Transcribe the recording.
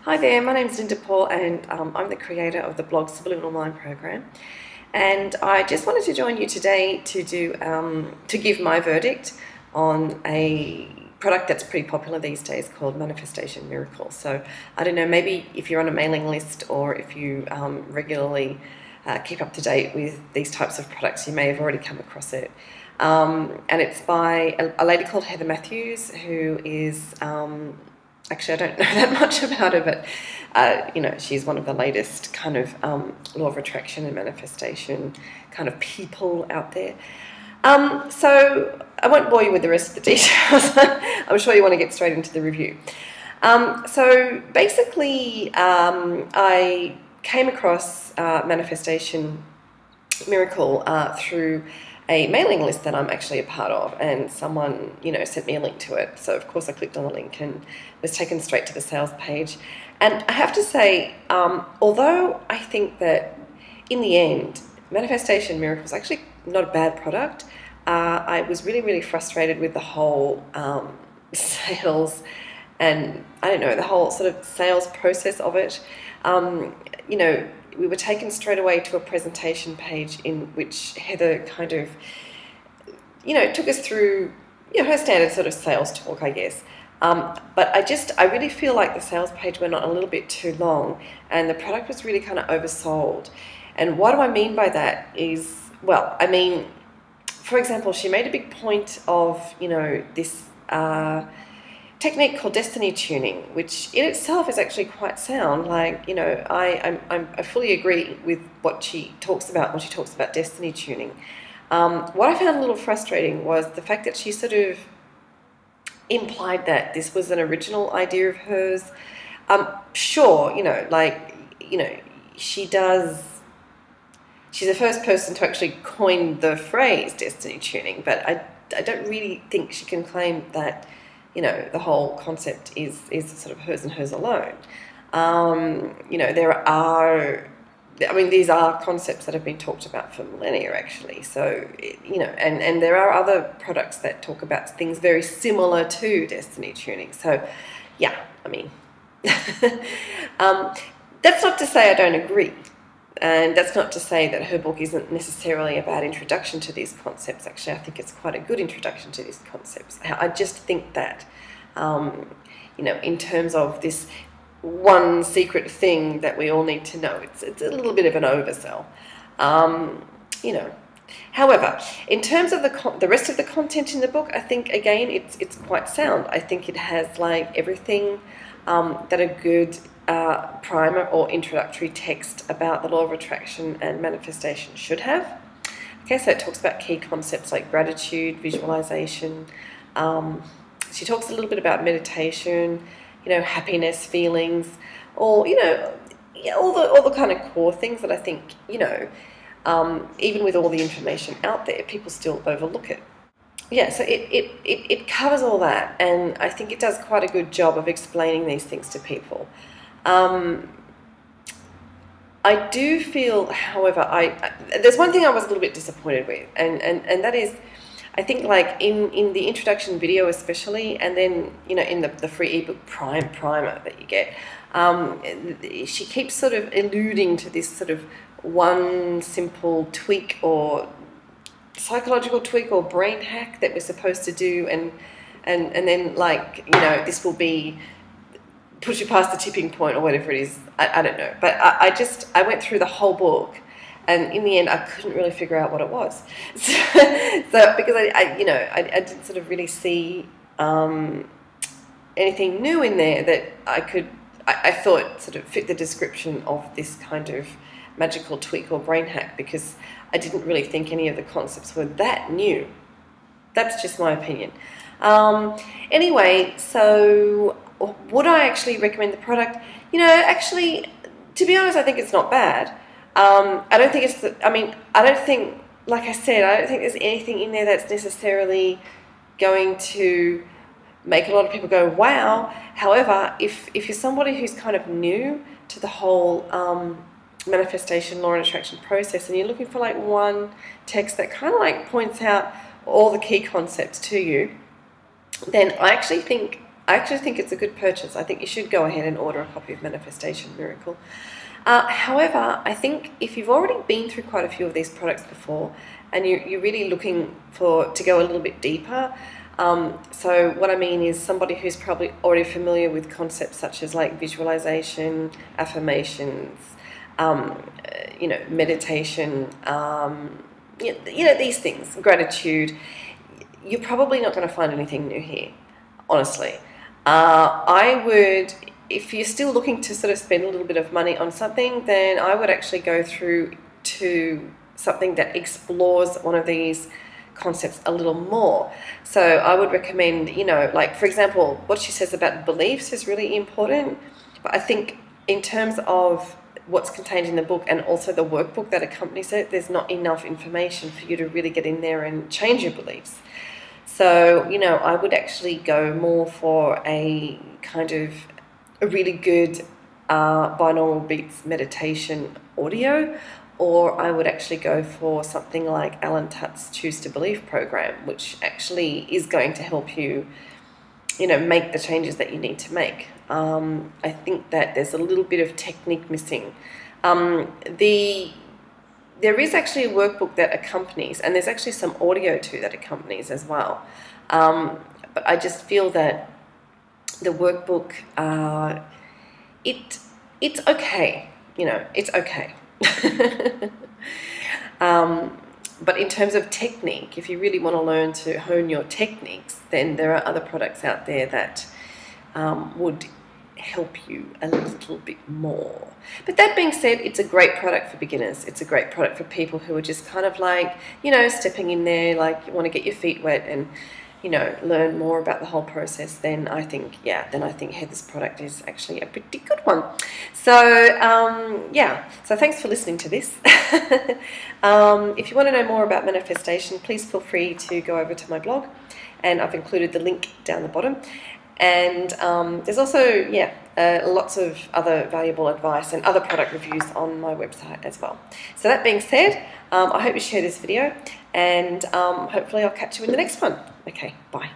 Hi there, my name is Linda Paul and I'm the creator of the blog Subliminal Mind program, and I just wanted to join you today to give my verdict on a product that's pretty popular these days called Manifestation Miracle. So I don't know, maybe if you're on a mailing list or if you regularly keep up to date with these types of products, you may have already come across it. And it's by a lady called Heather Mathews, who is actually, I don't know that much about her, but she's one of the latest kind of law of attraction and manifestation kind of people out there. So I won't bore you with the rest of the details. I'm sure you want to get straight into the review. So basically, I came across Manifestation Miracle through a mailing list that I'm actually a part of, and someone, sent me a link to it. So of course I clicked on the link and was taken straight to the sales page. And I have to say, although I think that in the end, Manifestation Miracle is actually not a bad product, I was really, really frustrated with the whole sales and, I don't know, the whole sort of sales process of it. We were taken straight away to a presentation page in which Heather kind of, took us through, her standard sort of sales talk, I guess. But I really feel like the sales page went on a little bit too long and the product was really kind of oversold. And what do I mean by that is, well, I mean, for example, she made a big point of, this technique called destiny tuning, which in itself is actually quite sound. Like, I fully agree with what she talks about when she talks about destiny tuning. What I found a little frustrating was the fact that she sort of implied that this was an original idea of hers. Sure, she's the first person to actually coin the phrase destiny tuning, but I don't really think she can claim that the whole concept is sort of hers and hers alone. These are concepts that have been talked about for millennia, actually. So, and there are other products that talk about things very similar to destiny tuning. So, yeah, I mean, that's not to say I don't agree. And that's not to say that her book isn't necessarily a bad introduction to these concepts. Actually, I think it's quite a good introduction to these concepts. I just think that, in terms of this one secret thing that we all need to know, it's a little bit of an oversell. However, in terms of the rest of the content in the book, I think, again, it's quite sound. I think it has, like, everything that a good primer or introductory text about the law of attraction and manifestation should have. Okay, so it talks about key concepts like gratitude, visualization. She talks a little bit about meditation, happiness, feelings, or all the kind of core things that I think even with all the information out there, people still overlook it. Yeah, so it covers all that, and I think it does quite a good job of explaining these things to people. I do feel, however, there's one thing I was a little bit disappointed with, and that is, I think, like in the introduction video especially, and then in the free ebook primer that you get, she keeps sort of alluding to this sort of one simple tweak or psychological tweak or brain hack that we're supposed to do, and then, like, this will be push you past the tipping point or whatever it is. I don't know, but I went through the whole book, and in the end I couldn't really figure out what it was. So because I didn't sort of really see anything new in there that I thought sort of fit the description of this kind of magical tweak or brain hack, because I didn't really think any of the concepts were that new. That's just my opinion. Anyway, so would I actually recommend the product? Actually, to be honest, I think it's not bad. I don't think like I said, I don't think there's anything in there that's necessarily going to make a lot of people go, wow. However, if you're somebody who's kind of new to the whole manifestation, law and attraction process, and you're looking for like one text that kind of like points out all the key concepts to you, then I actually think I actually think it's a good purchase. I think you should go ahead and order a copy of Manifestation Miracle. However, I think if you've already been through quite a few of these products before and you're really looking to go a little bit deeper, so what I mean is somebody who's probably already familiar with concepts such as like visualization, affirmations, meditation, these things, gratitude, you're probably not going to find anything new here, honestly. I would, if you're still looking to sort of spend a little bit of money on something, then I would actually go through to something that explores one of these concepts a little more. So I would recommend, like for example, what she says about beliefs is really important. But I think in terms of what's contained in the book and also the workbook that accompanies it, there's not enough information for you to really get in there and change your beliefs. So, I would actually go more for a kind of a really good binaural beats meditation audio, or I would actually go for something like Alan Tutt's Choose to Believe program, which actually is going to help you, make the changes that you need to make. I think that there's a little bit of technique missing. There is actually a workbook that accompanies, and there's actually some audio too that accompanies as well. But I just feel that the workbook, it's okay, it's okay. But in terms of technique, if you really want to learn to hone your techniques, then there are other products out there that would help you a little bit more. But that being said, it's a great product for beginners. It's a great product for people who are just kind of like, stepping in there, like you want to get your feet wet and, learn more about the whole process. Then I think Heather's product is actually a pretty good one. So, so thanks for listening to this. If you want to know more about manifestation, please feel free to go over to my blog, and I've included the link down the bottom. And there's also, lots of other valuable advice and other product reviews on my website as well. So that being said, I hope you share this video, and hopefully I'll catch you in the next one. Okay, bye.